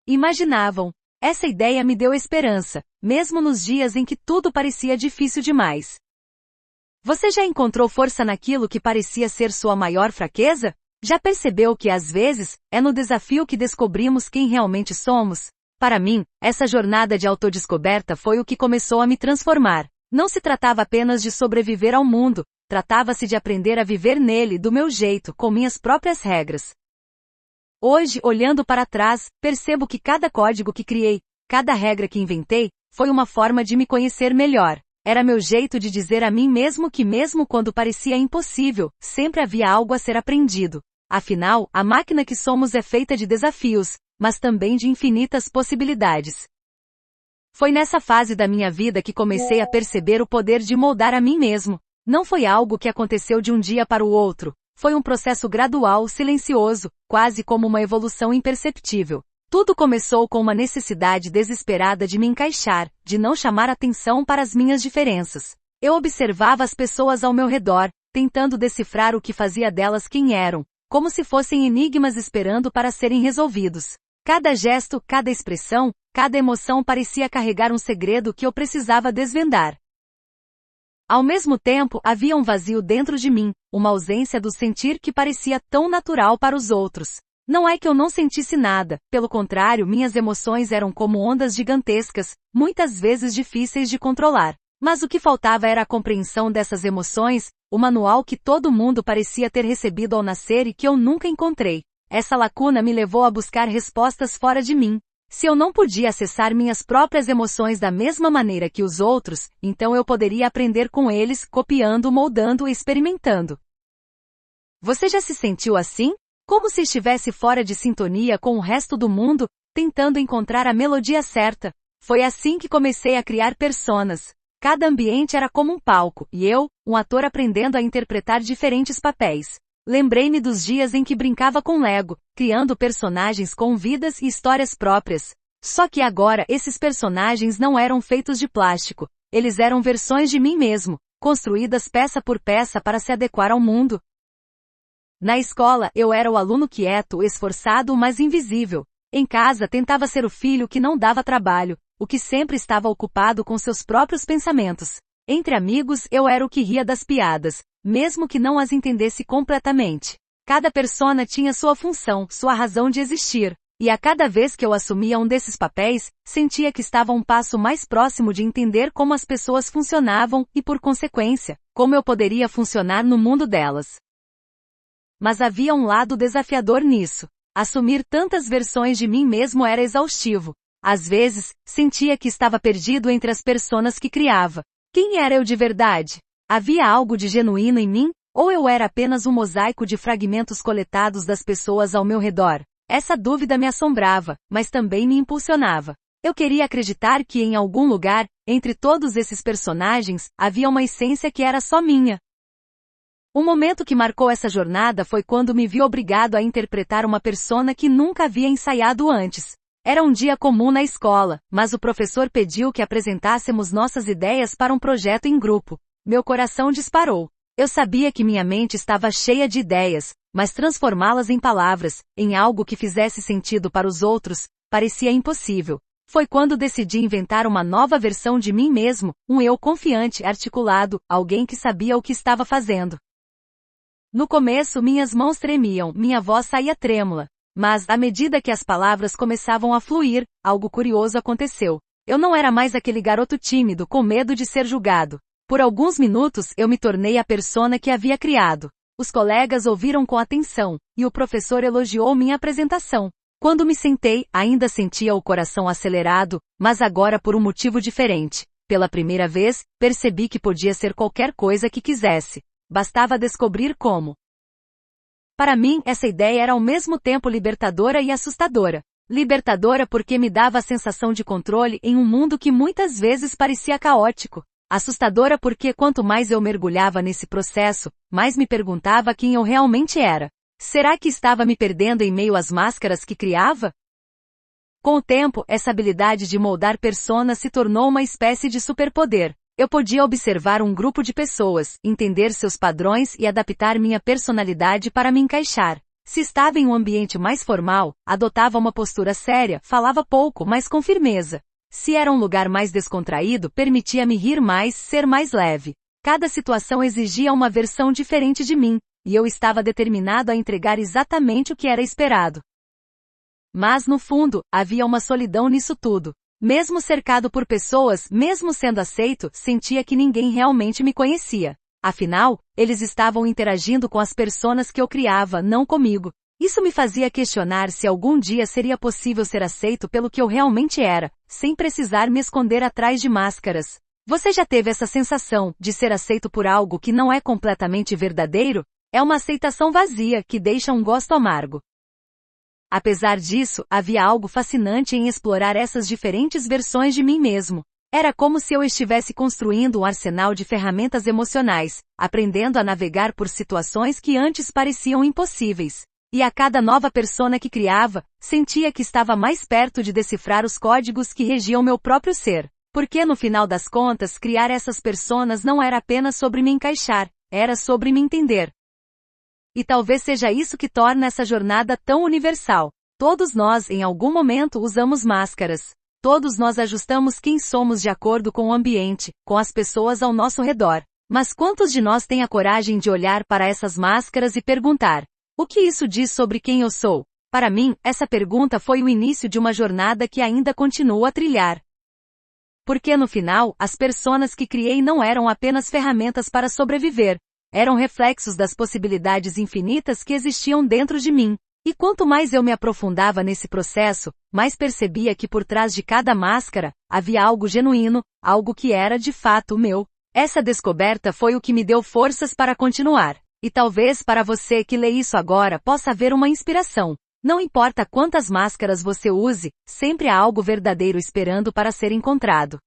imaginavam. Essa ideia me deu esperança, mesmo nos dias em que tudo parecia difícil demais. Você já encontrou força naquilo que parecia ser sua maior fraqueza? Já percebeu que às vezes, é no desafio que descobrimos quem realmente somos? Para mim, essa jornada de autodescoberta foi o que começou a me transformar. Não se tratava apenas de sobreviver ao mundo, tratava-se de aprender a viver nele do meu jeito, com minhas próprias regras. Hoje, olhando para trás, percebo que cada código que criei, cada regra que inventei, foi uma forma de me conhecer melhor. Era meu jeito de dizer a mim mesmo que mesmo quando parecia impossível, sempre havia algo a ser aprendido. Afinal, a máquina que somos é feita de desafios, mas também de infinitas possibilidades. Foi nessa fase da minha vida que comecei a perceber o poder de moldar a mim mesmo. Não foi algo que aconteceu de um dia para o outro. Foi um processo gradual, silencioso, quase como uma evolução imperceptível. Tudo começou com uma necessidade desesperada de me encaixar, de não chamar atenção para as minhas diferenças. Eu observava as pessoas ao meu redor, tentando decifrar o que fazia delas quem eram, como se fossem enigmas esperando para serem resolvidos. Cada gesto, cada expressão, cada emoção parecia carregar um segredo que eu precisava desvendar. Ao mesmo tempo, havia um vazio dentro de mim, uma ausência do sentir que parecia tão natural para os outros. Não é que eu não sentisse nada, pelo contrário, minhas emoções eram como ondas gigantescas, muitas vezes difíceis de controlar. Mas o que faltava era a compreensão dessas emoções, o manual que todo mundo parecia ter recebido ao nascer e que eu nunca encontrei. Essa lacuna me levou a buscar respostas fora de mim. Se eu não podia acessar minhas próprias emoções da mesma maneira que os outros, então eu poderia aprender com eles, copiando, moldando e experimentando. Você já se sentiu assim? Como se estivesse fora de sintonia com o resto do mundo, tentando encontrar a melodia certa? Foi assim que comecei a criar personas. Cada ambiente era como um palco, e eu, um ator aprendendo a interpretar diferentes papéis. Lembrei-me dos dias em que brincava com Lego, criando personagens com vidas e histórias próprias. Só que agora esses personagens não eram feitos de plástico. Eles eram versões de mim mesmo, construídas peça por peça para se adequar ao mundo. Na escola, eu era o aluno quieto, esforçado, mas invisível. Em casa, tentava ser o filho que não dava trabalho, o que sempre estava ocupado com seus próprios pensamentos. Entre amigos, eu era o que ria das piadas, mesmo que não as entendesse completamente. Cada persona tinha sua função, sua razão de existir, e a cada vez que eu assumia um desses papéis, sentia que estava um passo mais próximo de entender como as pessoas funcionavam e, por consequência, como eu poderia funcionar no mundo delas. Mas havia um lado desafiador nisso. Assumir tantas versões de mim mesmo era exaustivo. Às vezes, sentia que estava perdido entre as personas que criava. Quem era eu de verdade? Havia algo de genuíno em mim? Ou eu era apenas um mosaico de fragmentos coletados das pessoas ao meu redor? Essa dúvida me assombrava, mas também me impulsionava. Eu queria acreditar que em algum lugar, entre todos esses personagens, havia uma essência que era só minha. Um momento que marcou essa jornada foi quando me vi obrigado a interpretar uma persona que nunca havia ensaiado antes. Era um dia comum na escola, mas o professor pediu que apresentássemos nossas ideias para um projeto em grupo. Meu coração disparou. Eu sabia que minha mente estava cheia de ideias, mas transformá-las em palavras, em algo que fizesse sentido para os outros, parecia impossível. Foi quando decidi inventar uma nova versão de mim mesmo, um eu confiante, articulado, alguém que sabia o que estava fazendo. No começo minhas mãos tremiam, minha voz saía trêmula. Mas, à medida que as palavras começavam a fluir, algo curioso aconteceu. Eu não era mais aquele garoto tímido, com medo de ser julgado. Por alguns minutos eu me tornei a persona que havia criado. Os colegas ouviram com atenção, e o professor elogiou minha apresentação. Quando me sentei, ainda sentia o coração acelerado, mas agora por um motivo diferente. Pela primeira vez, percebi que podia ser qualquer coisa que quisesse. Bastava descobrir como. Para mim, essa ideia era ao mesmo tempo libertadora e assustadora. Libertadora porque me dava a sensação de controle em um mundo que muitas vezes parecia caótico. Assustadora porque quanto mais eu mergulhava nesse processo, mais me perguntava quem eu realmente era. Será que estava me perdendo em meio às máscaras que criava? Com o tempo, essa habilidade de moldar personas se tornou uma espécie de superpoder. Eu podia observar um grupo de pessoas, entender seus padrões e adaptar minha personalidade para me encaixar. Se estava em um ambiente mais formal, adotava uma postura séria, falava pouco, mas com firmeza. Se era um lugar mais descontraído, permitia-me rir mais, ser mais leve. Cada situação exigia uma versão diferente de mim, e eu estava determinado a entregar exatamente o que era esperado. Mas, no fundo, havia uma solidão nisso tudo. Mesmo cercado por pessoas, mesmo sendo aceito, sentia que ninguém realmente me conhecia. Afinal, eles estavam interagindo com as personas que eu criava, não comigo. Isso me fazia questionar se algum dia seria possível ser aceito pelo que eu realmente era, sem precisar me esconder atrás de máscaras. Você já teve essa sensação de ser aceito por algo que não é completamente verdadeiro? É uma aceitação vazia que deixa um gosto amargo. Apesar disso, havia algo fascinante em explorar essas diferentes versões de mim mesmo. Era como se eu estivesse construindo um arsenal de ferramentas emocionais, aprendendo a navegar por situações que antes pareciam impossíveis. E a cada nova persona que criava, sentia que estava mais perto de decifrar os códigos que regiam meu próprio ser. Porque no final das contas, criar essas personas não era apenas sobre me encaixar, era sobre me entender. E talvez seja isso que torna essa jornada tão universal. Todos nós, em algum momento, usamos máscaras. Todos nós ajustamos quem somos de acordo com o ambiente, com as pessoas ao nosso redor. Mas quantos de nós têm a coragem de olhar para essas máscaras e perguntar: o que isso diz sobre quem eu sou? Para mim, essa pergunta foi o início de uma jornada que ainda continuo a trilhar. Porque no final, as personas que criei não eram apenas ferramentas para sobreviver. Eram reflexos das possibilidades infinitas que existiam dentro de mim. E quanto mais eu me aprofundava nesse processo, mais percebia que por trás de cada máscara, havia algo genuíno, algo que era de fato meu. Essa descoberta foi o que me deu forças para continuar. E talvez para você que lê isso agora possa haver uma inspiração. Não importa quantas máscaras você use, sempre há algo verdadeiro esperando para ser encontrado.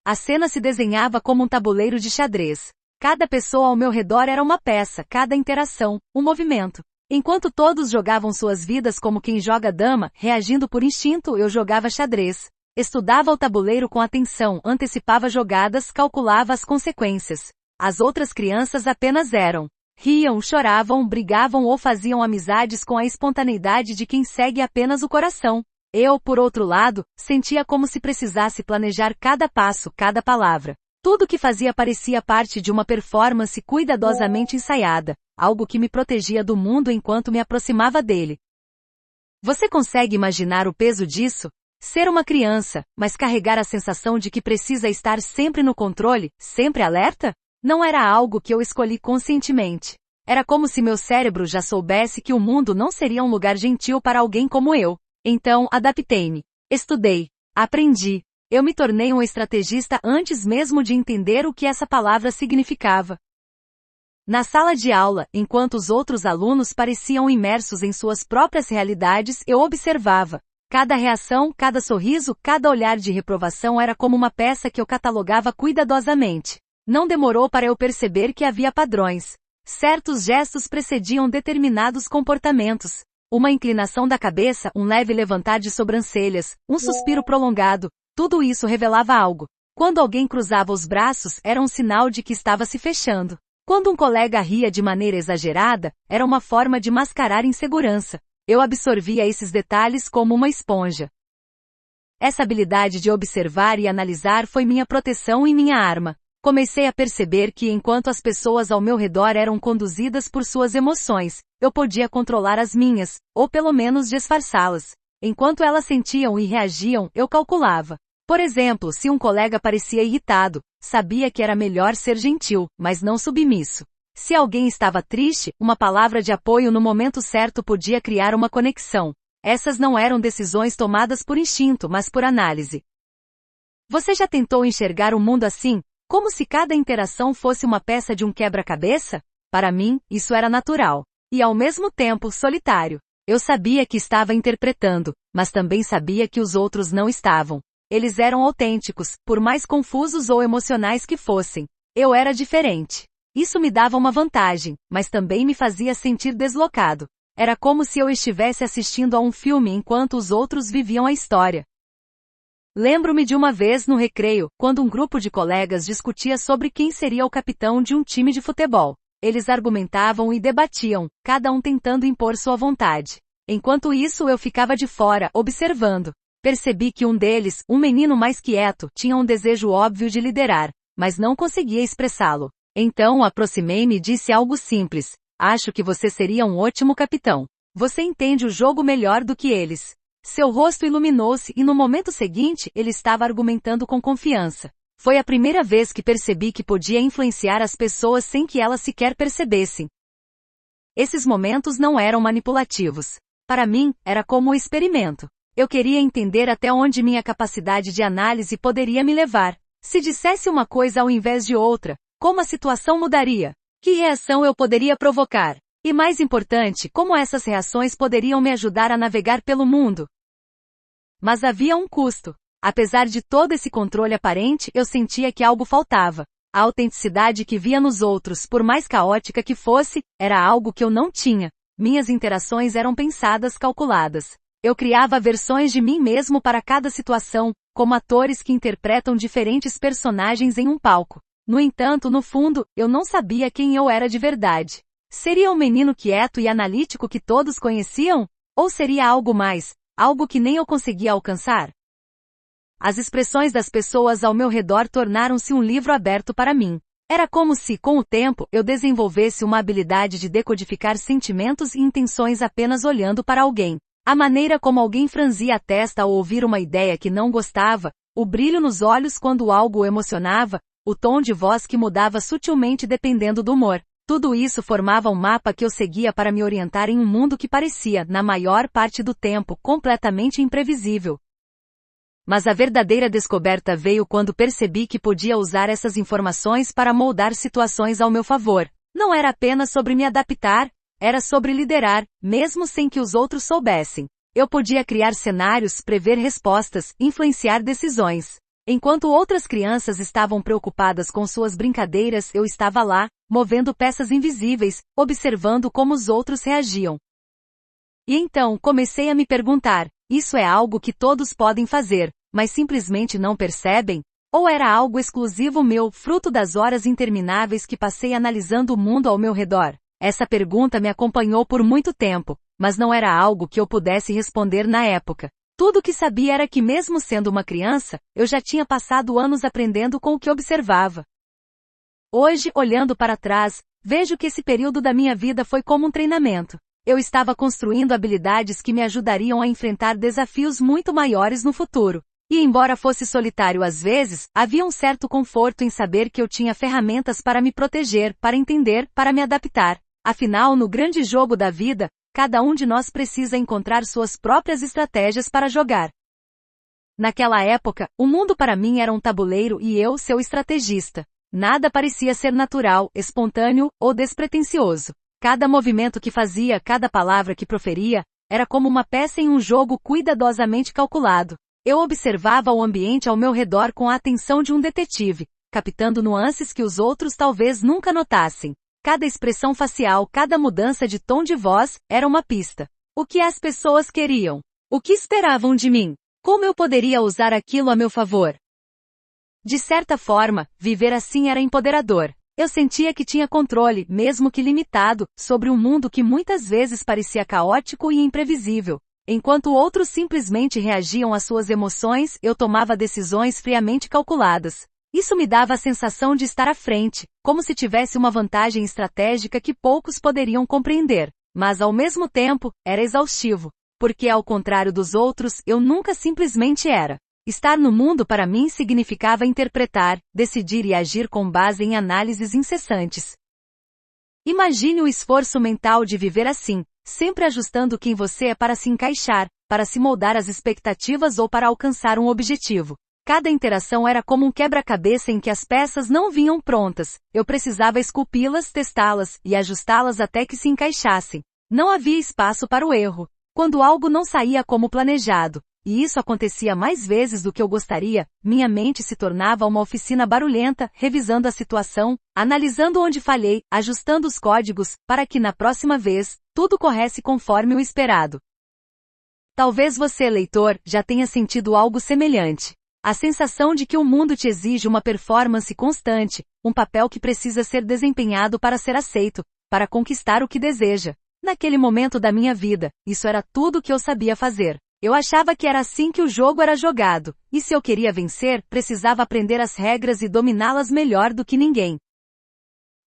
A cena se desenhava como um tabuleiro de xadrez. Cada pessoa ao meu redor era uma peça, cada interação, um movimento. Enquanto todos jogavam suas vidas como quem joga dama, reagindo por instinto, eu jogava xadrez. Estudava o tabuleiro com atenção, antecipava jogadas, calculava as consequências. As outras crianças apenas eram. Riam, choravam, brigavam ou faziam amizades com a espontaneidade de quem segue apenas o coração. Eu, por outro lado, sentia como se precisasse planejar cada passo, cada palavra. Tudo que fazia parecia parte de uma performance cuidadosamente ensaiada, algo que me protegia do mundo enquanto me aproximava dele. Você consegue imaginar o peso disso? Ser uma criança, mas carregar a sensação de que precisa estar sempre no controle, sempre alerta? Não era algo que eu escolhi conscientemente. Era como se meu cérebro já soubesse que o mundo não seria um lugar gentil para alguém como eu. Então, adaptei-me. Estudei. Aprendi. Eu me tornei um estrategista antes mesmo de entender o que essa palavra significava. Na sala de aula, enquanto os outros alunos pareciam imersos em suas próprias realidades, eu observava. Cada reação, cada sorriso, cada olhar de reprovação era como uma peça que eu catalogava cuidadosamente. Não demorou para eu perceber que havia padrões. Certos gestos precediam determinados comportamentos. Uma inclinação da cabeça, um leve levantar de sobrancelhas, um suspiro prolongado, tudo isso revelava algo. Quando alguém cruzava os braços, era um sinal de que estava se fechando. Quando um colega ria de maneira exagerada, era uma forma de mascarar insegurança. Eu absorvia esses detalhes como uma esponja. Essa habilidade de observar e analisar foi minha proteção e minha arma. Comecei a perceber que enquanto as pessoas ao meu redor eram conduzidas por suas emoções, eu podia controlar as minhas, ou pelo menos disfarçá-las. Enquanto elas sentiam e reagiam, eu calculava. Por exemplo, se um colega parecia irritado, sabia que era melhor ser gentil, mas não submisso. Se alguém estava triste, uma palavra de apoio no momento certo podia criar uma conexão. Essas não eram decisões tomadas por instinto, mas por análise. Você já tentou enxergar o mundo assim? Como se cada interação fosse uma peça de um quebra-cabeça? Para mim, isso era natural. E ao mesmo tempo, solitário. Eu sabia que estava interpretando, mas também sabia que os outros não estavam. Eles eram autênticos, por mais confusos ou emocionais que fossem. Eu era diferente. Isso me dava uma vantagem, mas também me fazia sentir deslocado. Era como se eu estivesse assistindo a um filme enquanto os outros viviam a história. Lembro-me de uma vez no recreio, quando um grupo de colegas discutia sobre quem seria o capitão de um time de futebol. Eles argumentavam e debatiam, cada um tentando impor sua vontade. Enquanto isso eu ficava de fora, observando. Percebi que um deles, um menino mais quieto, tinha um desejo óbvio de liderar, mas não conseguia expressá-lo. Então aproximei-me e disse algo simples. Acho que você seria um ótimo capitão. Você entende o jogo melhor do que eles. Seu rosto iluminou-se e no momento seguinte ele estava argumentando com confiança. Foi a primeira vez que percebi que podia influenciar as pessoas sem que elas sequer percebessem. Esses momentos não eram manipulativos. Para mim, era como um experimento. Eu queria entender até onde minha capacidade de análise poderia me levar. Se dissesse uma coisa ao invés de outra, como a situação mudaria? Que reação eu poderia provocar? E mais importante, como essas reações poderiam me ajudar a navegar pelo mundo? Mas havia um custo. Apesar de todo esse controle aparente, eu sentia que algo faltava. A autenticidade que via nos outros, por mais caótica que fosse, era algo que eu não tinha. Minhas interações eram pensadas, calculadas. Eu criava versões de mim mesmo para cada situação, como atores que interpretam diferentes personagens em um palco. No entanto, no fundo, eu não sabia quem eu era de verdade. Seria o menino quieto e analítico que todos conheciam? Ou seria algo mais, algo que nem eu conseguia alcançar? As expressões das pessoas ao meu redor tornaram-se um livro aberto para mim. Era como se, com o tempo, eu desenvolvesse uma habilidade de decodificar sentimentos e intenções apenas olhando para alguém. A maneira como alguém franzia a testa ao ouvir uma ideia que não gostava, o brilho nos olhos quando algo o emocionava, o tom de voz que mudava sutilmente dependendo do humor. Tudo isso formava um mapa que eu seguia para me orientar em um mundo que parecia, na maior parte do tempo, completamente imprevisível. Mas a verdadeira descoberta veio quando percebi que podia usar essas informações para moldar situações ao meu favor. Não era apenas sobre me adaptar, era sobre liderar, mesmo sem que os outros soubessem. Eu podia criar cenários, prever respostas, influenciar decisões. Enquanto outras crianças estavam preocupadas com suas brincadeiras, eu estava lá, movendo peças invisíveis, observando como os outros reagiam. E então comecei a me perguntar, isso é algo que todos podem fazer, mas simplesmente não percebem? Ou era algo exclusivo meu, fruto das horas intermináveis que passei analisando o mundo ao meu redor? Essa pergunta me acompanhou por muito tempo, mas não era algo que eu pudesse responder na época. Tudo o que sabia era que mesmo sendo uma criança, eu já tinha passado anos aprendendo com o que observava. Hoje, olhando para trás, vejo que esse período da minha vida foi como um treinamento. Eu estava construindo habilidades que me ajudariam a enfrentar desafios muito maiores no futuro. E embora fosse solitário às vezes, havia um certo conforto em saber que eu tinha ferramentas para me proteger, para entender, para me adaptar. Afinal, no grande jogo da vida, cada um de nós precisa encontrar suas próprias estratégias para jogar. Naquela época, o mundo para mim era um tabuleiro e eu, seu estrategista. Nada parecia ser natural, espontâneo ou despretensioso. Cada movimento que fazia, cada palavra que proferia, era como uma peça em um jogo cuidadosamente calculado. Eu observava o ambiente ao meu redor com a atenção de um detetive, captando nuances que os outros talvez nunca notassem. Cada expressão facial, cada mudança de tom de voz, era uma pista. O que as pessoas queriam? O que esperavam de mim? Como eu poderia usar aquilo a meu favor? De certa forma, viver assim era empoderador. Eu sentia que tinha controle, mesmo que limitado, sobre um mundo que muitas vezes parecia caótico e imprevisível. Enquanto outros simplesmente reagiam às suas emoções, eu tomava decisões friamente calculadas. Isso me dava a sensação de estar à frente, como se tivesse uma vantagem estratégica que poucos poderiam compreender. Mas ao mesmo tempo, era exaustivo. Porque ao contrário dos outros, eu nunca simplesmente era. Estar no mundo para mim significava interpretar, decidir e agir com base em análises incessantes. Imagine o esforço mental de viver assim, sempre ajustando quem você é para se encaixar, para se moldar às expectativas ou para alcançar um objetivo. Cada interação era como um quebra-cabeça em que as peças não vinham prontas. Eu precisava esculpi-las, testá-las e ajustá-las até que se encaixassem. Não havia espaço para o erro. Quando algo não saía como planejado, e isso acontecia mais vezes do que eu gostaria, minha mente se tornava uma oficina barulhenta, revisando a situação, analisando onde falhei, ajustando os códigos, para que na próxima vez, tudo corresse conforme o esperado. Talvez você, leitor, já tenha sentido algo semelhante. A sensação de que o mundo te exige uma performance constante, um papel que precisa ser desempenhado para ser aceito, para conquistar o que deseja. Naquele momento da minha vida, isso era tudo o que eu sabia fazer. Eu achava que era assim que o jogo era jogado, e se eu queria vencer, precisava aprender as regras e dominá-las melhor do que ninguém.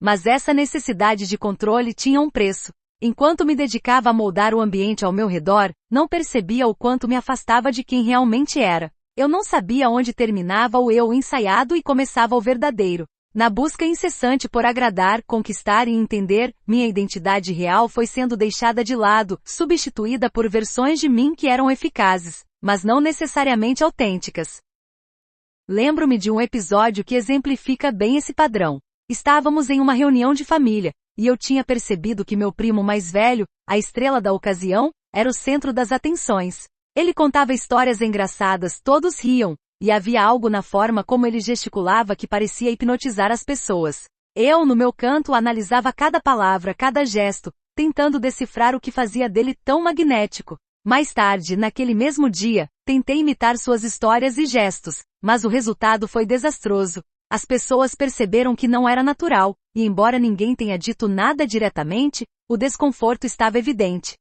Mas essa necessidade de controle tinha um preço. Enquanto me dedicava a moldar o ambiente ao meu redor, não percebia o quanto me afastava de quem realmente era. Eu não sabia onde terminava o eu ensaiado e começava o verdadeiro. Na busca incessante por agradar, conquistar e entender, minha identidade real foi sendo deixada de lado, substituída por versões de mim que eram eficazes, mas não necessariamente autênticas. Lembro-me de um episódio que exemplifica bem esse padrão. Estávamos em uma reunião de família, e eu tinha percebido que meu primo mais velho, a estrela da ocasião, era o centro das atenções. Ele contava histórias engraçadas, todos riam, e havia algo na forma como ele gesticulava que parecia hipnotizar as pessoas. Eu, no meu canto, analisava cada palavra, cada gesto, tentando decifrar o que fazia dele tão magnético. Mais tarde, naquele mesmo dia, tentei imitar suas histórias e gestos, mas o resultado foi desastroso. As pessoas perceberam que não era natural, e embora ninguém tenha dito nada diretamente, o desconforto estava evidente.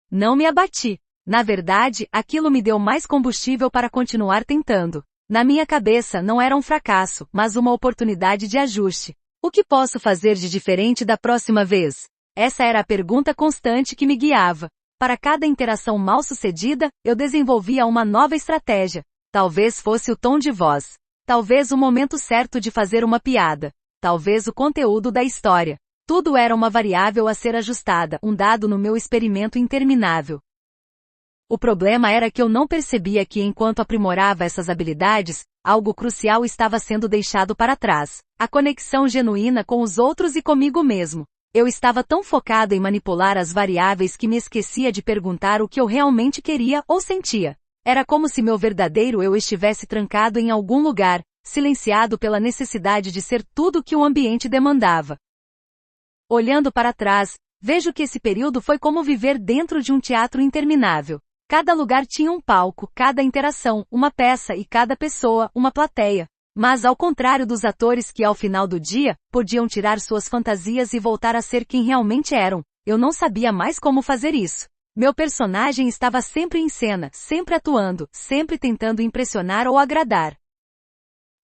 Não me abati. Na verdade, aquilo me deu mais combustível para continuar tentando. Na minha cabeça não era um fracasso, mas uma oportunidade de ajuste. O que posso fazer de diferente da próxima vez? Essa era a pergunta constante que me guiava. Para cada interação mal-sucedida, eu desenvolvia uma nova estratégia. Talvez fosse o tom de voz. Talvez o momento certo de fazer uma piada. Talvez o conteúdo da história. Tudo era uma variável a ser ajustada, um dado no meu experimento interminável. O problema era que eu não percebia que enquanto aprimorava essas habilidades, algo crucial estava sendo deixado para trás. A conexão genuína com os outros e comigo mesmo. Eu estava tão focado em manipular as variáveis que me esquecia de perguntar o que eu realmente queria ou sentia. Era como se meu verdadeiro eu estivesse trancado em algum lugar, silenciado pela necessidade de ser tudo o que o ambiente demandava. Olhando para trás, vejo que esse período foi como viver dentro de um teatro interminável. Cada lugar tinha um palco, cada interação, uma peça e cada pessoa, uma plateia. Mas ao contrário dos atores que ao final do dia, podiam tirar suas fantasias e voltar a ser quem realmente eram, eu não sabia mais como fazer isso. Meu personagem estava sempre em cena, sempre atuando, sempre tentando impressionar ou agradar.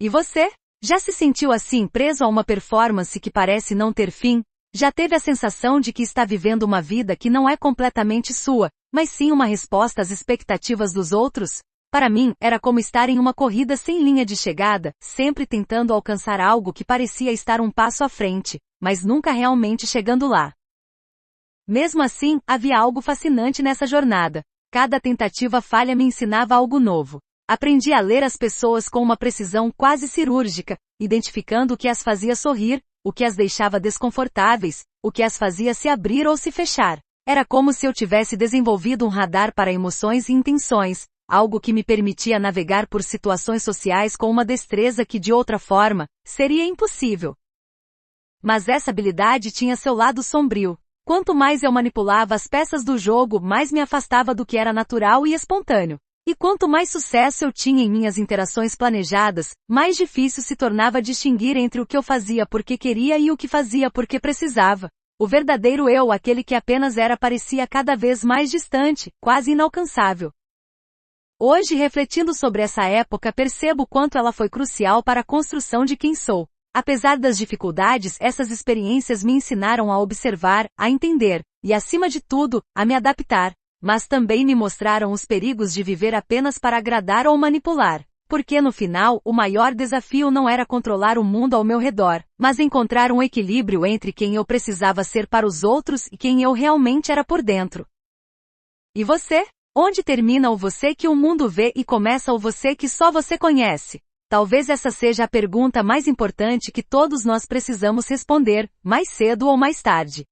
E você? Já se sentiu assim preso a uma performance que parece não ter fim? Já teve a sensação de que está vivendo uma vida que não é completamente sua, mas sim uma resposta às expectativas dos outros? Para mim, era como estar em uma corrida sem linha de chegada, sempre tentando alcançar algo que parecia estar um passo à frente, mas nunca realmente chegando lá. Mesmo assim, havia algo fascinante nessa jornada. Cada tentativa falha me ensinava algo novo. Aprendi a ler as pessoas com uma precisão quase cirúrgica, identificando o que as fazia sorrir, o que as deixava desconfortáveis, o que as fazia se abrir ou se fechar. Era como se eu tivesse desenvolvido um radar para emoções e intenções, algo que me permitia navegar por situações sociais com uma destreza que de outra forma, seria impossível. Mas essa habilidade tinha seu lado sombrio. Quanto mais eu manipulava as peças do jogo, mais me afastava do que era natural e espontâneo. E quanto mais sucesso eu tinha em minhas interações planejadas, mais difícil se tornava distinguir entre o que eu fazia porque queria e o que fazia porque precisava. O verdadeiro eu, aquele que apenas era, parecia cada vez mais distante, quase inalcançável. Hoje, refletindo sobre essa época, percebo quanto ela foi crucial para a construção de quem sou. Apesar das dificuldades, essas experiências me ensinaram a observar, a entender, e acima de tudo, a me adaptar. Mas também me mostraram os perigos de viver apenas para agradar ou manipular. Porque no final, o maior desafio não era controlar o mundo ao meu redor, mas encontrar um equilíbrio entre quem eu precisava ser para os outros e quem eu realmente era por dentro. E você? Onde termina o você que o mundo vê e começa o você que só você conhece? Talvez essa seja a pergunta mais importante que todos nós precisamos responder, mais cedo ou mais tarde.